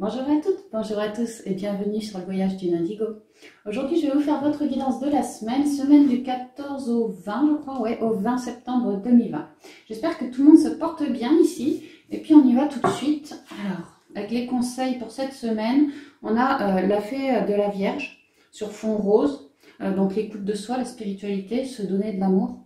Bonjour à toutes, bonjour à tous et bienvenue sur le voyage d'une Indigo. Aujourd'hui, je vais vous faire votre guidance de la semaine, semaine du 14 au 20, je crois, ouais, au 20 septembre 2020. J'espère que tout le monde se porte bien ici et puis on y va tout de suite. Alors, avec les conseils pour cette semaine, on a la fée de la Vierge sur fond rose, donc l'écoute de soi, la spiritualité, se donner de l'amour.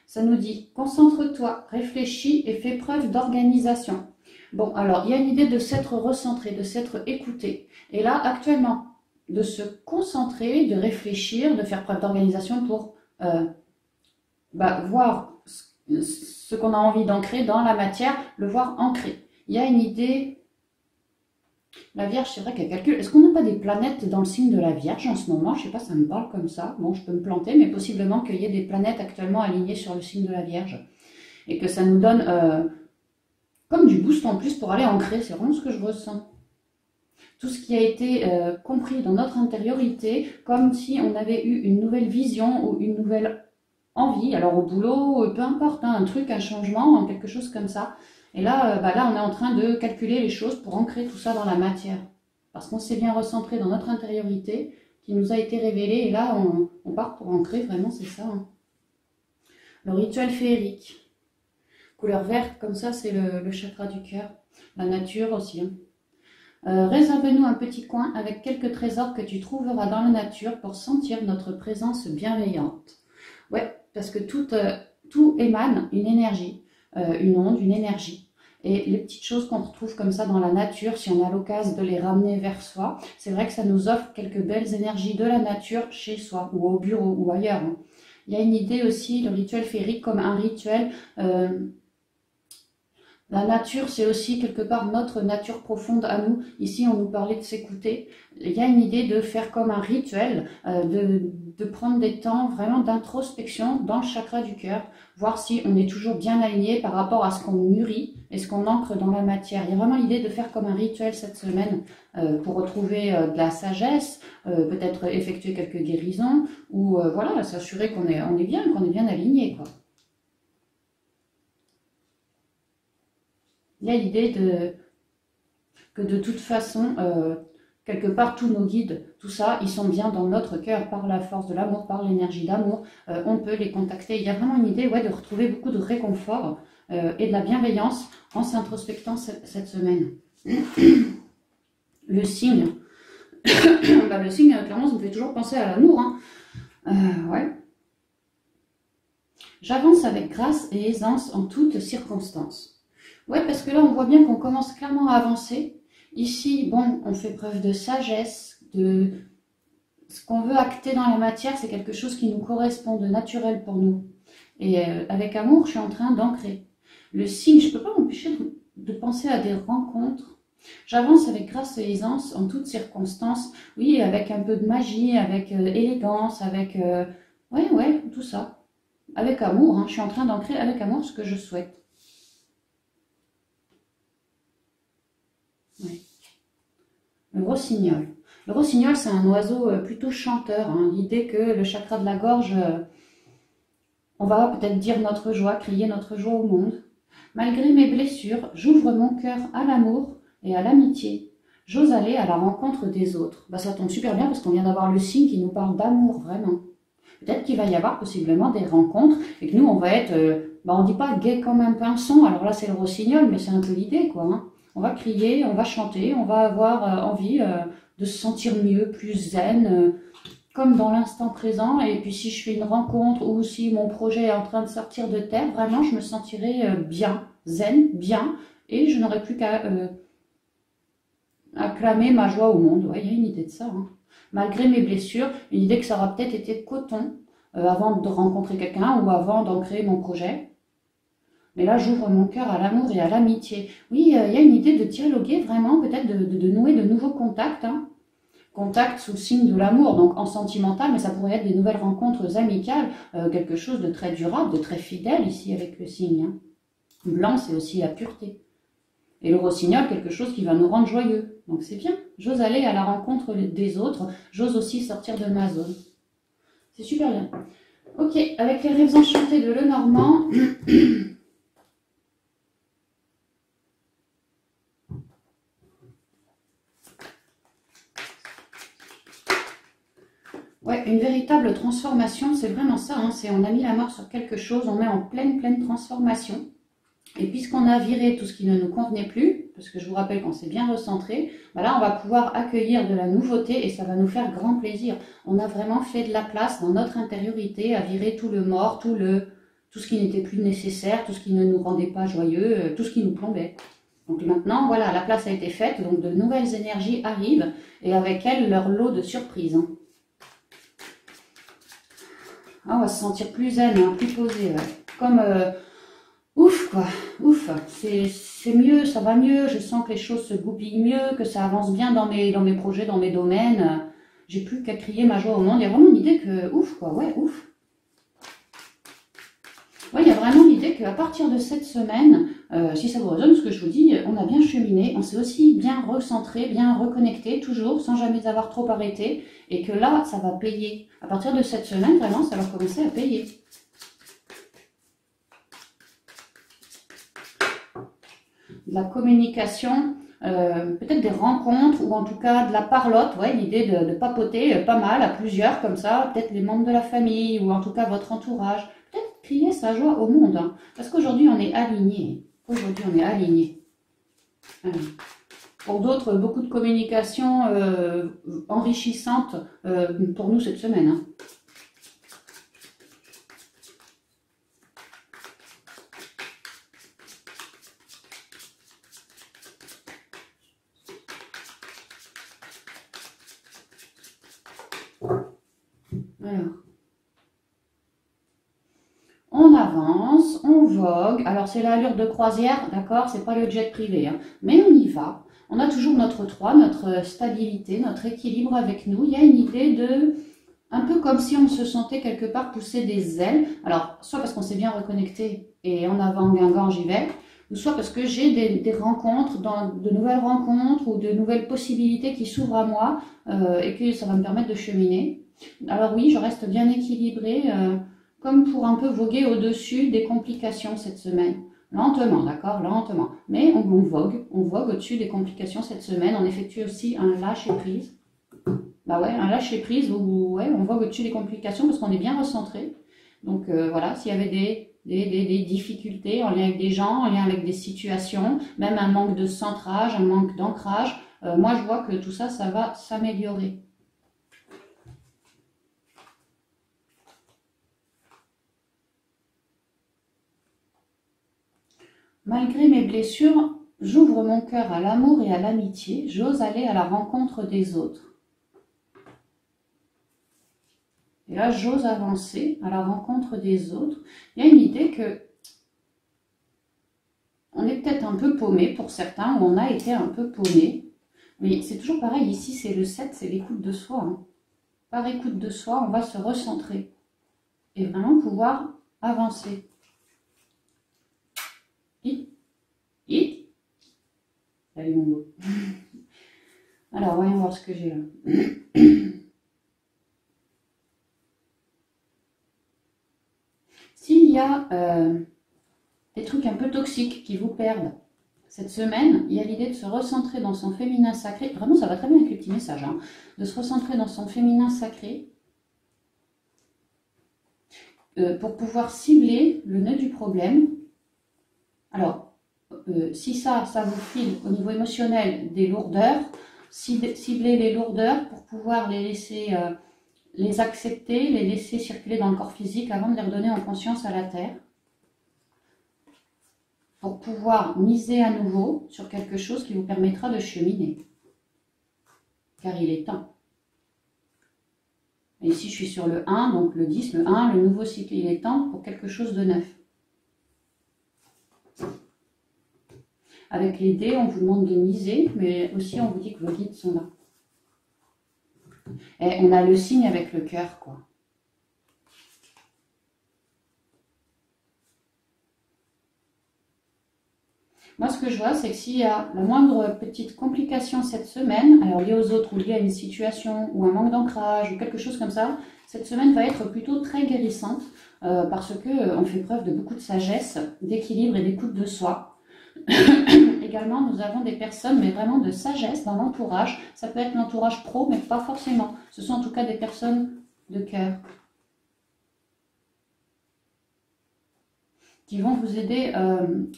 Ça nous dit, concentre-toi, réfléchis et fais preuve d'organisation. Bon, alors, il y a une idée de s'être recentré, de s'être écouté. Et là, actuellement, de se concentrer, de réfléchir, de faire preuve d'organisation pour voir ce qu'on a envie d'ancrer dans la matière, le voir ancré. Il y a une idée... La Vierge, c'est vrai qu'elle calcule. Est-ce qu'on n'a pas des planètes dans le signe de la Vierge en ce moment? Je ne sais pas, ça me parle comme ça. Bon, je peux me planter, mais possiblement qu'il y ait des planètes actuellement alignées sur le signe de la Vierge. Et que ça nous donne... comme du boost en plus pour aller ancrer, c'est vraiment ce que je ressens. Tout ce qui a été compris dans notre intériorité, comme si on avait eu une nouvelle vision ou une nouvelle envie, alors au boulot, peu importe, hein, un truc, un changement, quelque chose comme ça. Et là, là, on est en train de calculer les choses pour ancrer tout ça dans la matière. Parce qu'on s'est bien recentré dans notre intériorité, qui nous a été révélée, et là, on part pour ancrer, vraiment, c'est ça. Hein. Le rituel féerique. Couleur verte, comme ça, c'est le chakra du cœur. La nature aussi. Hein. Réserve-nous un petit coin avec quelques trésors que tu trouveras dans la nature pour sentir notre présence bienveillante. Ouais, parce que tout émane une énergie, une onde, une énergie. Et les petites choses qu'on retrouve comme ça dans la nature, si on a l'occasion de les ramener vers soi, c'est vrai que ça nous offre quelques belles énergies de la nature chez soi, ou au bureau, ou ailleurs. Hein. Il y a une idée aussi, le rituel féerique comme un rituel... La nature, c'est aussi quelque part notre nature profonde à nous. Ici, on nous parlait de s'écouter. Il y a une idée de faire comme un rituel, de prendre des temps vraiment d'introspection dans le chakra du cœur, voir si on est toujours bien aligné par rapport à ce qu'on mûrit et ce qu'on ancre dans la matière. Il y a vraiment l'idée de faire comme un rituel cette semaine pour retrouver de la sagesse, peut-être effectuer quelques guérisons ou voilà, s'assurer qu'on est bien aligné, quoi. Il y a l'idée que de toute façon, quelque part, tous nos guides, tout ça, ils sont bien dans notre cœur par la force de l'amour, par l'énergie d'amour. On peut les contacter. Il y a vraiment une idée de retrouver beaucoup de réconfort et de la bienveillance en s'introspectant cette semaine. Le signe. Le signe, clairement, ça me fait toujours penser à l'amour. Hein. Ouais. J'avance avec grâce et aisance en toutes circonstances. Ouais, parce que là, on voit bien qu'on commence clairement à avancer. Ici, bon, on fait preuve de sagesse, de ce qu'on veut acter dans la matière, c'est quelque chose qui nous correspond, de naturel pour nous. Et avec amour, je suis en train d'ancrer. Le signe, je ne peux pas m'empêcher de penser à des rencontres. J'avance avec grâce et aisance en toutes circonstances. Oui, avec un peu de magie, avec élégance, avec... ouais, tout ça. Avec amour, hein, je suis en train d'ancrer avec amour ce que je souhaite. Oui. Le rossignol. Le rossignol, c'est un oiseau plutôt chanteur. Hein. L'idée que le chakra de la gorge, on va peut-être dire notre joie, crier notre joie au monde. Malgré mes blessures, j'ouvre mon cœur à l'amour et à l'amitié. J'ose aller à la rencontre des autres. Ça tombe super bien parce qu'on vient d'avoir le signe qui nous parle d'amour, vraiment. Peut-être qu'il va y avoir possiblement des rencontres et que nous, on va être, on ne dit pas gai comme un pinson. Alors là, c'est le rossignol, mais c'est un peu l'idée, quoi. Hein. On va crier, on va chanter, on va avoir envie de se sentir mieux, plus zen, comme dans l'instant présent. Et puis si je fais une rencontre ou si mon projet est en train de sortir de terre, vraiment je me sentirai bien, zen, bien, et je n'aurai plus qu'à acclamer ma joie au monde. Ouais, il y a une idée de ça. Hein. Malgré mes blessures, une idée que ça aura peut-être été de coton avant de rencontrer quelqu'un ou avant d'ancrer mon projet. Mais là, j'ouvre mon cœur à l'amour et à l'amitié. Oui, il y a une idée de dialoguer vraiment, peut-être de nouer de nouveaux contacts. Hein. Contacts sous le signe de l'amour, donc en sentimental, mais ça pourrait être des nouvelles rencontres amicales, quelque chose de très durable, de très fidèle ici avec le signe. Hein. Blanc, c'est aussi la pureté. Et le rossignol, quelque chose qui va nous rendre joyeux. Donc c'est bien. J'ose aller à la rencontre des autres. J'ose aussi sortir de ma zone. C'est super bien. Ok, avec les rêves enchantés de Lenormand... Ouais, une véritable transformation, c'est vraiment ça, hein, on a mis la main sur quelque chose, on est en pleine transformation. Et puisqu'on a viré tout ce qui ne nous convenait plus, parce que je vous rappelle qu'on s'est bien recentré, bah là on va pouvoir accueillir de la nouveauté et ça va nous faire grand plaisir. On a vraiment fait de la place dans notre intériorité à virer tout le mort, tout ce qui n'était plus nécessaire, tout ce qui ne nous rendait pas joyeux, tout ce qui nous plombait. Donc maintenant, voilà, la place a été faite, donc de nouvelles énergies arrivent et avec elles leur lot de surprises. Hein. Ah, on va se sentir plus zen, hein, plus posé, ouais. Comme... ouf quoi, ouf, c'est mieux, ça va mieux, je sens que les choses se goupillent mieux, que ça avance bien dans mes projets, dans mes domaines. J'ai plus qu'à crier ma joie au monde. Il y a vraiment une idée que, ouf quoi, ouais, ouf. Ouais, il y a vraiment l'idée qu'à partir de cette semaine, si ça vous résonne ce que je vous dis, on a bien cheminé, on s'est aussi bien recentré, bien reconnecté, toujours, sans jamais avoir trop arrêté, et que là, ça va payer. À partir de cette semaine, vraiment, ça va commencer à payer. De la communication, peut-être des rencontres ou en tout cas de la parlotte, ouais, l'idée de papoter pas mal à plusieurs comme ça, peut-être les membres de la famille ou en tout cas votre entourage, peut-être crier sa joie au monde, hein, parce qu'aujourd'hui on est aligné, Pour d'autres, beaucoup de communication enrichissante pour nous cette semaine. Hein. Alors, on avance, on vogue. Alors, c'est l'allure de croisière, d'accord? C'est pas le jet privé, hein, mais on y va. On a toujours notre 3, notre stabilité, notre équilibre avec nous. Il y a une idée de... un peu comme si on se sentait quelque part pousser des ailes. Alors, soit parce qu'on s'est bien reconnecté et en avant Guingamp, j'y vais, ou soit parce que j'ai des rencontres, de nouvelles rencontres ou de nouvelles possibilités qui s'ouvrent à moi et que ça va me permettre de cheminer. Alors oui, je reste bien équilibrée, comme pour un peu voguer au-dessus des complications cette semaine. Lentement, d'accord, lentement. Mais on vogue au-dessus des complications cette semaine. On effectue aussi un lâcher-prise. Bah ouais, un lâcher-prise où ouais, on vogue au-dessus des complications parce qu'on est bien recentré. Donc voilà, s'il y avait des difficultés en lien avec des gens, en lien avec des situations, même un manque de centrage, un manque d'ancrage, moi je vois que tout ça, ça va s'améliorer. Malgré mes blessures, j'ouvre mon cœur à l'amour et à l'amitié, j'ose aller à la rencontre des autres. Et là, j'ose avancer à la rencontre des autres. Il y a une idée que on est peut-être un peu paumé pour certains, ou on a été un peu paumé. Mais c'est toujours pareil, ici c'est le 7, c'est l'écoute de soi. Hein. Par écoute de soi, on va se recentrer et vraiment pouvoir avancer. Salut mon beau. Alors, voyons voir ce que j'ai là. S'il y a des trucs un peu toxiques qui vous perdent cette semaine, il y a l'idée de se recentrer dans son féminin sacré. Vraiment, ça va très bien avec les petits messages. Hein, de se recentrer dans son féminin sacré pour pouvoir cibler le nœud du problème. Alors, si ça vous file au niveau émotionnel des lourdeurs, cibler les lourdeurs pour pouvoir les laisser, les accepter, les laisser circuler dans le corps physique avant de les redonner en conscience à la terre. Pour pouvoir miser à nouveau sur quelque chose qui vous permettra de cheminer. Car il est temps. Et ici, je suis sur le 1, donc le 10, le 1, le nouveau cycle. Il est temps pour quelque chose de neuf. Avec les dés, on vous demande de miser, mais aussi on vous dit que vos guides sont là. Et on a le signe avec le cœur, quoi. Moi, ce que je vois, c'est que s'il y a la moindre petite complication cette semaine, alors liée aux autres ou liée à une situation ou un manque d'ancrage ou quelque chose comme ça, cette semaine va être plutôt très guérissante parce qu'on fait preuve de beaucoup de sagesse, d'équilibre et d'écoute de soi. Également, nous avons des personnes, mais vraiment de sagesse dans l'entourage. Ça peut être l'entourage pro, mais pas forcément. Ce sont en tout cas des personnes de cœur qui vont vous aider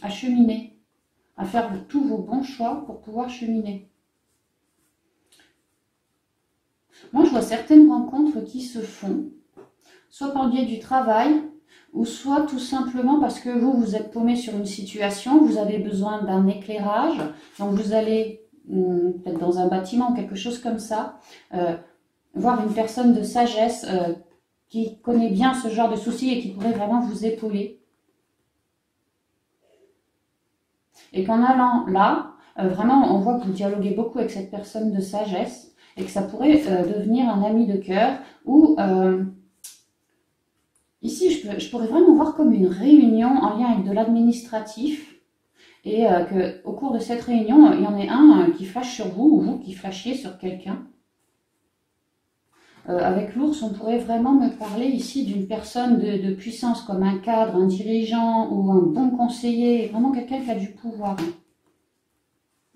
à cheminer, à faire tous vos bons choix pour pouvoir cheminer. Moi, je vois certaines rencontres qui se font, soit par le biais du travail, ou soit tout simplement parce que vous êtes paumé sur une situation, vous avez besoin d'un éclairage, donc vous allez peut-être dans un bâtiment ou quelque chose comme ça, voir une personne de sagesse qui connaît bien ce genre de soucis et qui pourrait vraiment vous épauler. Et qu'en allant là, vraiment on voit que vous dialoguez beaucoup avec cette personne de sagesse et que ça pourrait devenir un ami de cœur ou... Ici, je pourrais vraiment voir comme une réunion en lien avec de l'administratif et qu'au cours de cette réunion, il y en ait un qui flash sur vous ou vous qui flashiez sur quelqu'un. Avec l'ours, on pourrait vraiment me parler ici d'une personne de puissance comme un cadre, un dirigeant ou un bon conseiller, vraiment quelqu'un qui a du pouvoir.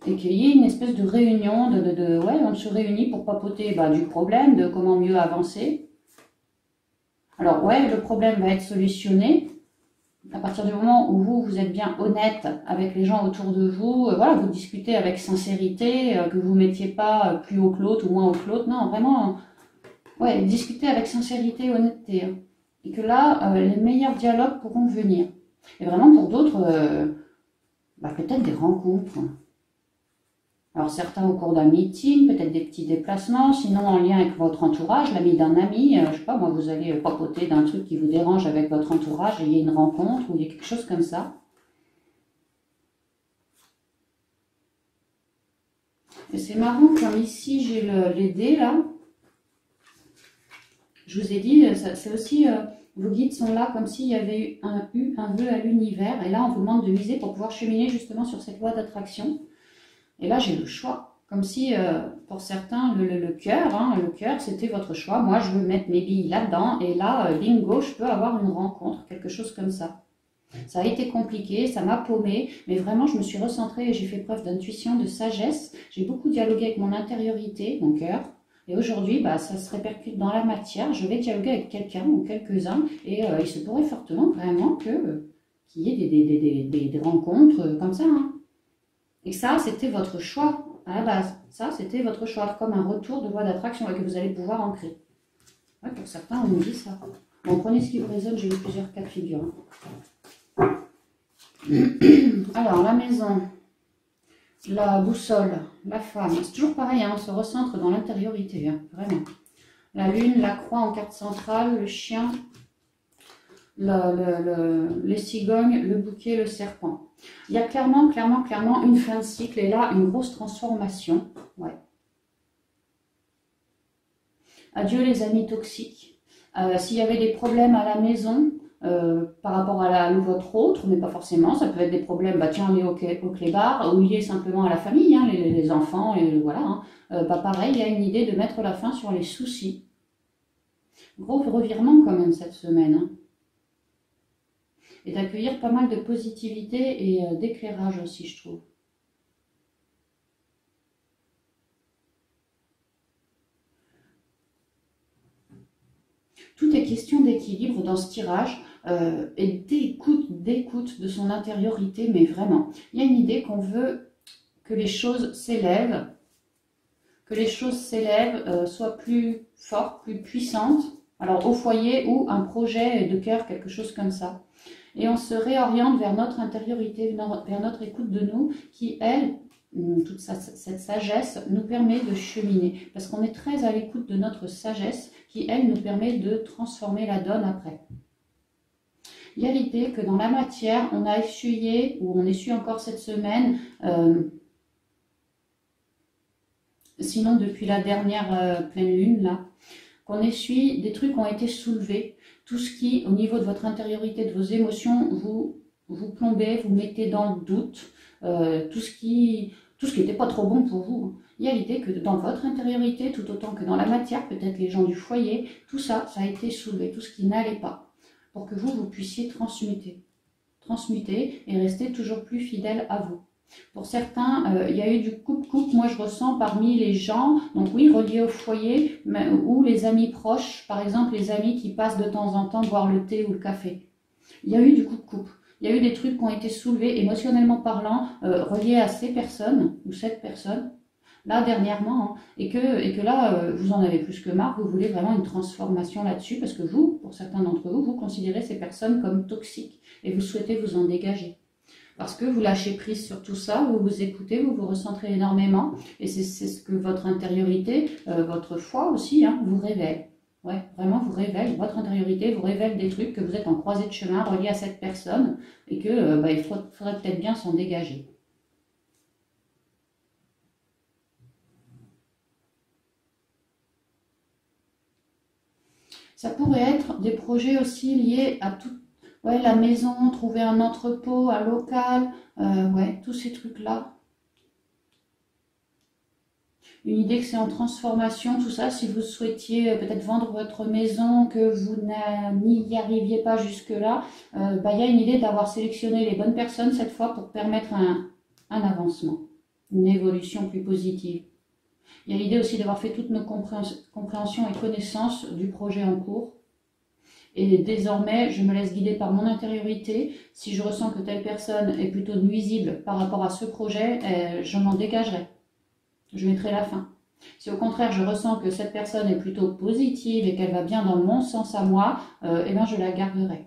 Et qu'il y ait une espèce de réunion, ouais, on se réunit pour papoter du problème, de comment mieux avancer. Alors ouais, le problème va être solutionné à partir du moment où vous êtes bien honnête avec les gens autour de vous. Voilà, vous discutez avec sincérité, que vous ne mettiez pas plus haut que l'autre ou moins haut que l'autre. Non, vraiment, ouais, discutez avec sincérité et honnêteté. Hein. Et que là, les meilleurs dialogues pourront venir. Et vraiment pour d'autres, peut-être des rencontres. Alors certains au cours d'un meeting, peut-être des petits déplacements, sinon en lien avec votre entourage, l'ami d'un ami, je sais pas, moi vous allez papoter d'un truc qui vous dérange avec votre entourage et il y a une rencontre ou il y a quelque chose comme ça. Et c'est marrant comme ici j'ai les dés là, je vous ai dit, c'est aussi, vos guides sont là comme s'il y avait eu un vœu à l'univers et là on vous demande de miser pour pouvoir cheminer justement sur cette loi d'attraction. Et là, j'ai le choix. Comme si, pour certains, le cœur, c'était votre choix. Moi, je veux mettre mes billes là-dedans. Et là, bingo, je peux avoir une rencontre, quelque chose comme ça. Ça a été compliqué, ça m'a paumé. Mais vraiment, je me suis recentrée et j'ai fait preuve d'intuition, de sagesse. J'ai beaucoup dialogué avec mon intériorité, mon cœur. Et aujourd'hui, ça se répercute dans la matière. Je vais dialoguer avec quelqu'un ou quelques-uns. Et il se pourrait fortement, vraiment, qu'il y ait des rencontres comme ça, hein. Et ça, c'était votre choix à la base. Ça, c'était votre choix, comme un retour de loi d'attraction que vous allez pouvoir ancrer. Ouais, pour certains, on nous dit ça. Bon, prenez ce qui vous résonne, j'ai eu plusieurs cas de figure. Hein. Alors, la maison, la boussole, la femme. C'est toujours pareil, hein, on se recentre dans l'intériorité, hein, vraiment. La lune, la croix en carte centrale, le chien, les cigognes, le bouquet, le serpent. Il y a clairement une fin de cycle et là, une grosse transformation. Ouais. Adieu les amis toxiques. S'il y avait des problèmes à la maison par rapport à votre autre, mais pas forcément, ça peut être des problèmes, liés au clébard ou liés simplement à la famille, hein, les enfants, et voilà. Hein. Pareil, il y a une idée de mettre la fin sur les soucis. Gros revirement quand même cette semaine. Hein. Et d'accueillir pas mal de positivité et d'éclairage aussi, je trouve. Tout est question d'équilibre dans ce tirage et d'écoute de son intériorité, mais vraiment. Il y a une idée qu'on veut que les choses s'élèvent, soient plus fortes, plus puissantes, alors au foyer ou un projet de cœur, quelque chose comme ça. Et on se réoriente vers notre intériorité, vers notre écoute de nous, qui, elle, toute cette sagesse, nous permet de cheminer. Parce qu'on est très à l'écoute de notre sagesse, qui, elle, nous permet de transformer la donne après. Il y a l'idée que dans la matière, on a essuyé, ou on essuie encore cette semaine, sinon depuis la dernière pleine lune, là, qu'on essuie, des trucs ont été soulevés. Tout ce qui, au niveau de votre intériorité, de vos émotions, vous plombez, vous mettez dans le doute, tout ce qui n'était pas trop bon pour vous. Il y a l'idée que dans votre intériorité, tout autant que dans la matière, peut-être les gens du foyer, tout ça, ça a été soulevé, tout ce qui n'allait pas, pour que vous puissiez transmuter et rester toujours plus fidèle à vous. Pour certains, il y a eu du coupe-coupe, moi je ressens parmi les gens, donc oui, reliés au foyer, mais, ou les amis proches, par exemple les amis qui passent de temps en temps boire le thé ou le café. Il y a eu du coupe-coupe. Il y a eu des trucs qui ont été soulevés, émotionnellement parlant, reliés à ces personnes, ou cette personne, là dernièrement, hein, et que là, vous en avez plus que marre, vous voulez vraiment une transformation là-dessus, parce que vous, pour certains d'entre vous, vous considérez ces personnes comme toxiques, et vous souhaitez vous en dégager. Parce que vous lâchez prise sur tout ça, vous vous écoutez, vous vous recentrez énormément, et c'est ce que votre intériorité, votre foi aussi, hein, vous révèle. Ouais, vraiment vous révèle, votre intériorité vous révèle des trucs, que vous êtes en croisée de chemin relié à cette personne, et que il faudrait peut-être bien s'en dégager. Ça pourrait être des projets aussi liés à tout, ouais, la maison, trouver un entrepôt, un local, ouais, tous ces trucs-là. Une idée que c'est en transformation, tout ça, si vous souhaitiez peut-être vendre votre maison, que vous n'y arriviez pas jusque-là, il y a une idée d'avoir sélectionné les bonnes personnes cette fois pour permettre un avancement, une évolution plus positive. Il y a l'idée aussi d'avoir fait toutes nos compréhensions et connaissances du projet en cours. Et désormais, je me laisse guider par mon intériorité. Si je ressens que telle personne est plutôt nuisible par rapport à ce projet, je m'en dégagerai. Je mettrai la fin. Si au contraire, je ressens que cette personne est plutôt positive et qu'elle va bien dans mon sens à moi, je la garderai.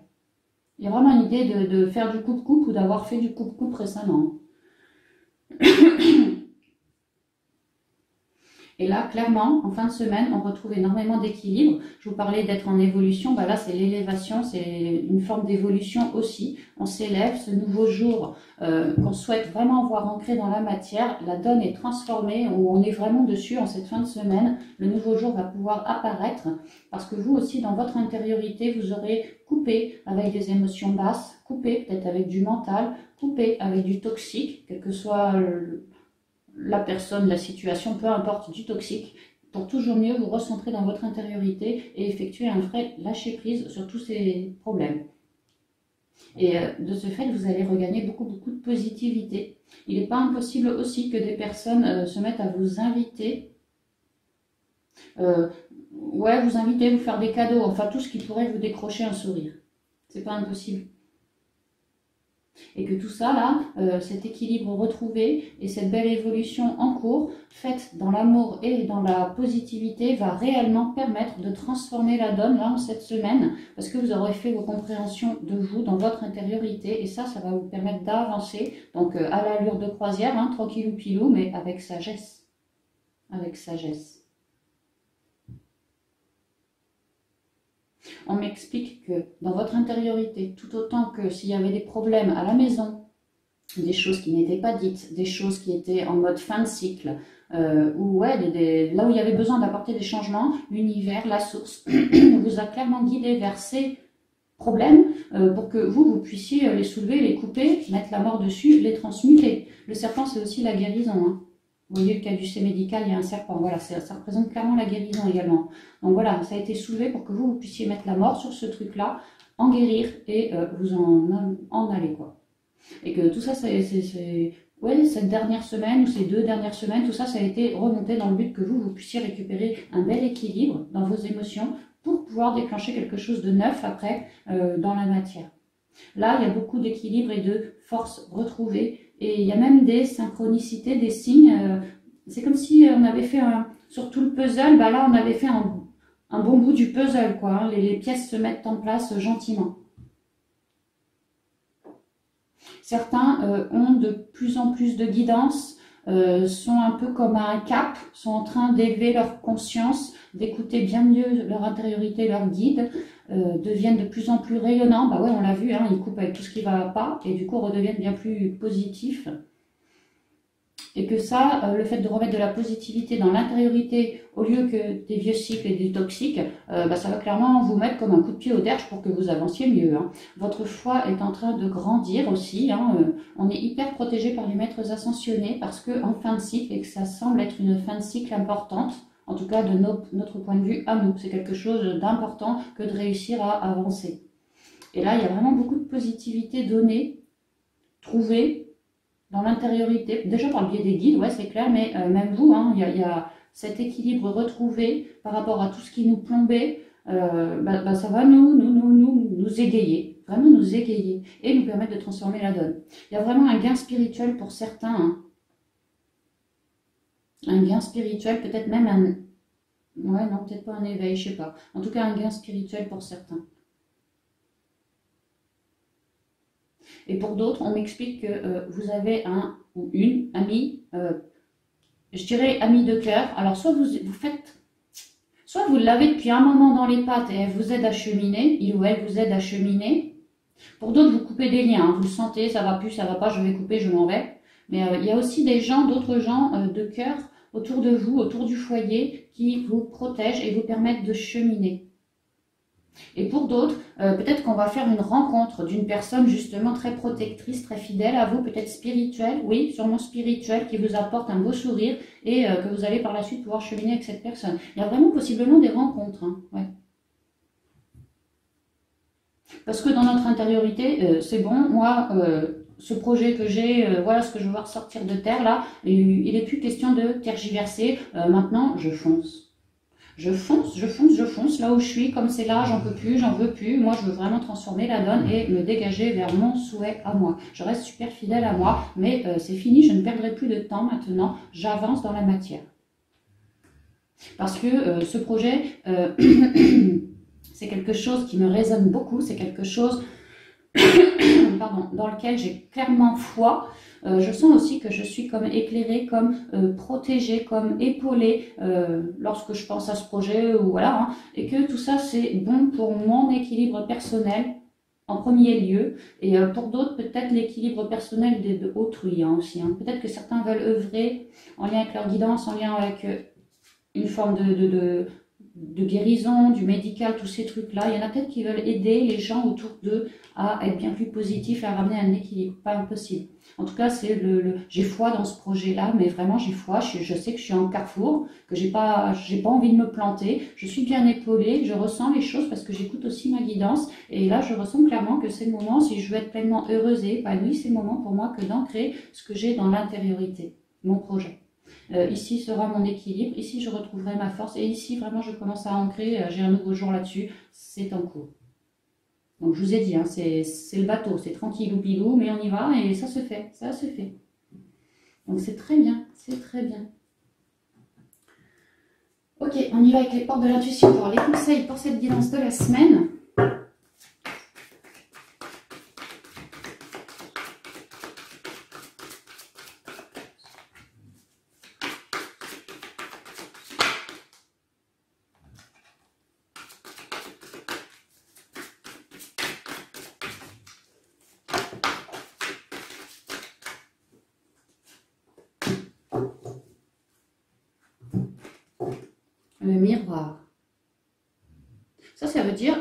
Il y a vraiment une idée de faire du coupe-coupe ou d'avoir fait du coupe-coupe récemment. Et là, clairement, en fin de semaine, on retrouve énormément d'équilibre. Je vous parlais d'être en évolution. Là, c'est l'élévation, c'est une forme d'évolution aussi. On s'élève, ce nouveau jour qu'on souhaite vraiment voir ancré dans la matière. La donne est transformée, où on est vraiment dessus en cette fin de semaine. Le nouveau jour va pouvoir apparaître parce que vous aussi, dans votre intériorité, vous aurez coupé avec des émotions basses, coupé peut-être avec du mental, coupé avec du toxique, quel que soit la personne, la situation, peu importe, du toxique, pour toujours mieux vous recentrer dans votre intériorité et effectuer un vrai lâcher-prise sur tous ces problèmes. Et de ce fait, vous allez regagner beaucoup de positivité. Il n'est pas impossible aussi que des personnes se mettent à vous inviter, vous inviter, vous faire des cadeaux, enfin tout ce qui pourrait vous décrocher un sourire. C'est pas impossible. Et que tout ça, là, cet équilibre retrouvé et cette belle évolution en cours, faite dans l'amour et dans la positivité, va réellement permettre de transformer la donne, là, en cette semaine, parce que vous aurez fait vos compréhensions de vous, dans votre intériorité, et ça va vous permettre d'avancer, donc à l'allure de croisière, hein, tranquillou pilou, mais avec sagesse. Avec sagesse. On m'explique que dans votre intériorité, tout autant que s'il y avait des problèmes à la maison, des choses qui n'étaient pas dites, des choses qui étaient en mode fin de cycle, là où il y avait besoin d'apporter des changements, l'univers, la source, vous a clairement guidé vers ces problèmes pour que vous puissiez les soulever, les couper, mettre la mort dessus, les transmuter. Le serpent, c'est aussi la guérison, hein. Vous voyez le caducée médical, il y a un serpent. Voilà, ça représente clairement la guérison également. Donc voilà, ça a été soulevé pour que vous puissiez mettre la mort sur ce truc-là, en guérir et vous en aller, quoi. Et que tout ça, cette dernière semaine ou ces 2 dernières semaines, tout ça, ça a été remonté dans le but que vous puissiez récupérer un bel équilibre dans vos émotions pour pouvoir déclencher quelque chose de neuf après dans la matière. Là, il y a beaucoup d'équilibre et de force retrouvée. Et il y a même des synchronicités, des signes. C'est comme si on avait fait sur tout le puzzle, là on avait fait un bon bout du puzzle, quoi. Hein. Les pièces se mettent en place gentiment. Certains ont de plus en plus de guidance, sont un peu comme à un cap, sont en train d'élever leur conscience, d'écouter bien mieux leur intériorité, leur guide, deviennent de plus en plus rayonnants. On l'a vu, hein, ils coupent avec tout ce qui ne va pas et du coup redeviennent bien plus positifs. Et que ça, le fait de remettre de la positivité dans l'intériorité au lieu que des vieux cycles et des toxiques, ça va clairement vous mettre comme un coup de pied au derche pour que vous avanciez mieux. Hein. Votre foi est en train de grandir aussi. Hein. On est hyper protégé par les maîtres ascensionnés parce qu'en fin de cycle, et que ça semble être une fin de cycle importante, en tout cas de notre point de vue à nous. C'est quelque chose d'important que de réussir à avancer. Et là, il y a vraiment beaucoup de positivité donnée, trouvée, dans l'intériorité, déjà par le biais des guides, ouais, c'est clair, mais même vous, hein, il y a cet équilibre retrouvé par rapport à tout ce qui nous plombait, ça va nous égayer, vraiment nous égayer et nous permettre de transformer la donne. Il y a vraiment un gain spirituel pour certains, hein. Un gain spirituel, peut-être même un... Ouais, non, peut-être pas un éveil, je sais pas. En tout cas, un gain spirituel pour certains. Et pour d'autres, on m'explique que vous avez un ou une amie, je dirais amie de cœur. Alors, soit vous faites... Soit vous l'avez depuis un moment dans les pattes et elle vous aide à cheminer, il ou elle vous aide à cheminer. Pour d'autres, vous coupez des liens, hein. Vous le sentez, ça va plus, ça va pas, je vais couper, je m'en vais. Mais il y a aussi des gens, d'autres gens de cœur autour de vous, autour du foyer, qui vous protègent et vous permettent de cheminer. Et pour d'autres, peut-être qu'on va faire une rencontre d'une personne justement très protectrice, très fidèle à vous, peut-être spirituelle, oui, sûrement spirituelle, qui vous apporte un beau sourire et que vous allez par la suite pouvoir cheminer avec cette personne. Il y a vraiment possiblement des rencontres, hein, ouais. Parce que dans notre intériorité, c'est bon, moi, ce projet que j'ai, voilà ce que je veux voir sortir de terre, là, il n'est plus question de tergiverser, maintenant, je fonce. Je fonce, je fonce, je fonce, là où je suis, comme c'est là, j'en peux plus, j'en veux plus, moi je veux vraiment transformer la donne et me dégager vers mon souhait à moi. Je reste super fidèle à moi, mais c'est fini, je ne perdrai plus de temps maintenant, j'avance dans la matière. Parce que ce projet... c'est quelque chose qui me résonne beaucoup, c'est quelque chose pardon, dans lequel j'ai clairement foi. Je sens aussi que je suis comme éclairée, comme protégée, comme épaulée lorsque je pense à ce projet, ou voilà, hein, et que tout ça c'est bon pour mon équilibre personnel en premier lieu, et pour d'autres peut-être l'équilibre personnel de autrui, hein, aussi. Hein. Peut-être que certains veulent œuvrer en lien avec leur guidance, en lien avec une forme de guérison, du médical, tous ces trucs-là. Il y en a peut-être qui veulent aider les gens autour d'eux à être bien plus positifs et à ramener un équilibre. Pas impossible. En tout cas, c'est j'ai foi dans ce projet-là, mais vraiment j'ai foi. Je sais que je suis en carrefour, que j'ai pas envie de me planter. Je suis bien épaulée, je ressens les choses parce que j'écoute aussi ma guidance. Et là, je ressens clairement que c'est le moment, si je veux être pleinement heureuse et épanouie, c'est le moment pour moi que d'ancrer ce que j'ai dans l'intériorité, mon projet. Ici sera mon équilibre, ici je retrouverai ma force et ici vraiment je commence à ancrer, j'ai un nouveau jour là-dessus, c'est en cours. Donc je vous ai dit, hein, c'est le bateau, c'est tranquillou bilou, mais on y va et ça se fait, ça se fait. Donc c'est très bien, c'est très bien. Ok, on y va avec les portes de l'intuition pour les conseils pour cette guidance de la semaine. Le miroir. Ça veut dire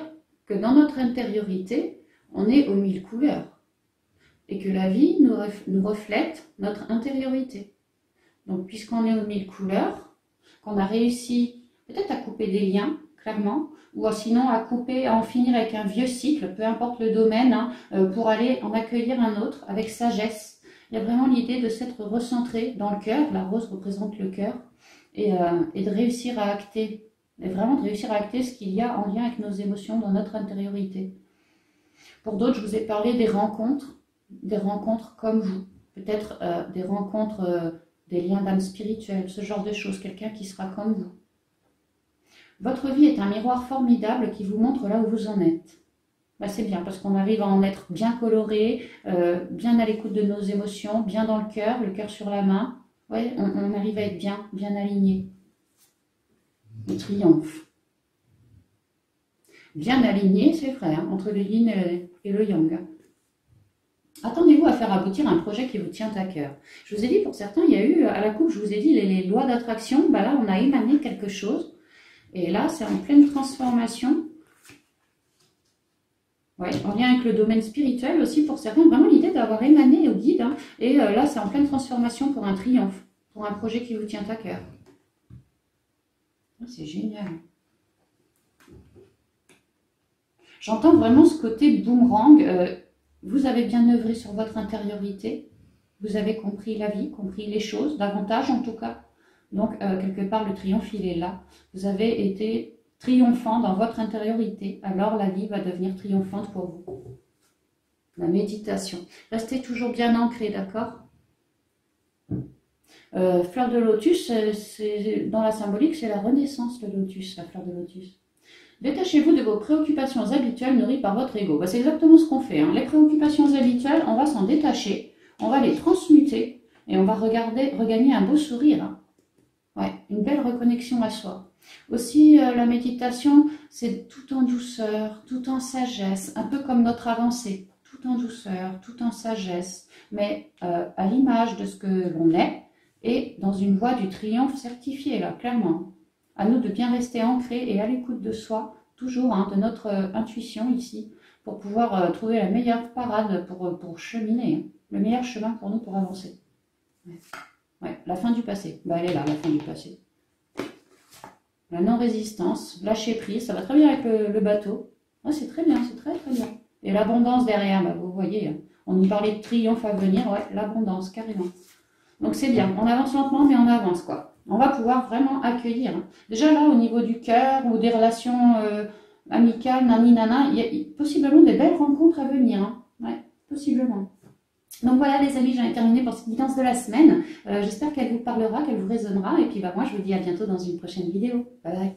que dans notre intériorité, on est aux 1000 couleurs. Et que la vie nous reflète notre intériorité. Donc, puisqu'on est aux 1000 couleurs, qu'on a réussi peut-être à couper des liens, clairement, ou sinon à couper, à en finir avec un vieux cycle, peu importe le domaine, hein, pour aller en accueillir un autre avec sagesse. Il y a vraiment l'idée de s'être recentré dans le cœur. La rose représente le cœur. Et de réussir à acter, et vraiment de réussir à acter ce qu'il y a en lien avec nos émotions dans notre intériorité. Pour d'autres, je vous ai parlé des rencontres comme vous, peut-être des rencontres, des liens d'âme spirituelle, ce genre de choses, quelqu'un qui sera comme vous. Votre vie est un miroir formidable qui vous montre là où vous en êtes. C'est bien parce qu'on arrive à en être bien coloré, bien à l'écoute de nos émotions, bien dans le cœur sur la main. Ouais, on arrive à être bien aligné. Le triomphe. Bien aligné, c'est vrai, hein, entre le yin et le yang. Attendez-vous à faire aboutir un projet qui vous tient à cœur. Je vous ai dit, pour certains, il y a eu, à la coupe, je vous ai dit, les lois d'attraction. Là, on a émané quelque chose. Et là, c'est en pleine transformation. Ouais, en lien avec le domaine spirituel aussi, pour certains, vraiment l'idée d'avoir émané au guide. Hein, et là, c'est en pleine transformation pour un triomphe, pour un projet qui vous tient à cœur. C'est génial. J'entends vraiment ce côté boomerang. Vous avez bien œuvré sur votre intériorité. Vous avez compris la vie, compris les choses, davantage en tout cas. Donc, quelque part, le triomphe, il est là. Vous avez été triomphant dans votre intériorité. Alors, la vie va devenir triomphante pour vous. La méditation. Restez toujours bien ancré, d'accord? Fleur de lotus, dans la symbolique, c'est la renaissance, le lotus, la fleur de lotus. Détachez-vous de vos préoccupations habituelles nourries par votre ego. C'est exactement ce qu'on fait. Hein. Les préoccupations habituelles, on va s'en détacher, on va les transmuter et on va regagner un beau sourire. Hein. Ouais, une belle reconnexion à soi. Aussi, la méditation, c'est tout en douceur, tout en sagesse, un peu comme notre avancée. Tout en douceur, tout en sagesse, mais à l'image de ce que l'on est et dans une voie du triomphe certifiée, là, clairement. À nous de bien rester ancrés et à l'écoute de soi, toujours, hein, de notre intuition ici, pour pouvoir trouver la meilleure parade pour cheminer, hein, le meilleur chemin pour nous pour avancer. Ouais. Ouais, la fin du passé, elle est là, la fin du passé. La non-résistance, lâcher prise, ça va très bien avec le bateau. Ouais, c'est très bien, c'est très très bien. Et l'abondance derrière, vous voyez, hein, on nous parlait de triomphe à venir, ouais, l'abondance, carrément. Donc c'est bien, on avance lentement, mais on avance, quoi. On va pouvoir vraiment accueillir. Hein. Déjà là, au niveau du cœur ou des relations amicales, nani nana, il y a possiblement des belles rencontres à venir. Hein. Ouais, possiblement. Donc voilà les amis, j'en ai terminé pour cette guidance de la semaine. J'espère qu'elle vous parlera, qu'elle vous résonnera. Et puis moi, je vous dis à bientôt dans une prochaine vidéo. Bye bye.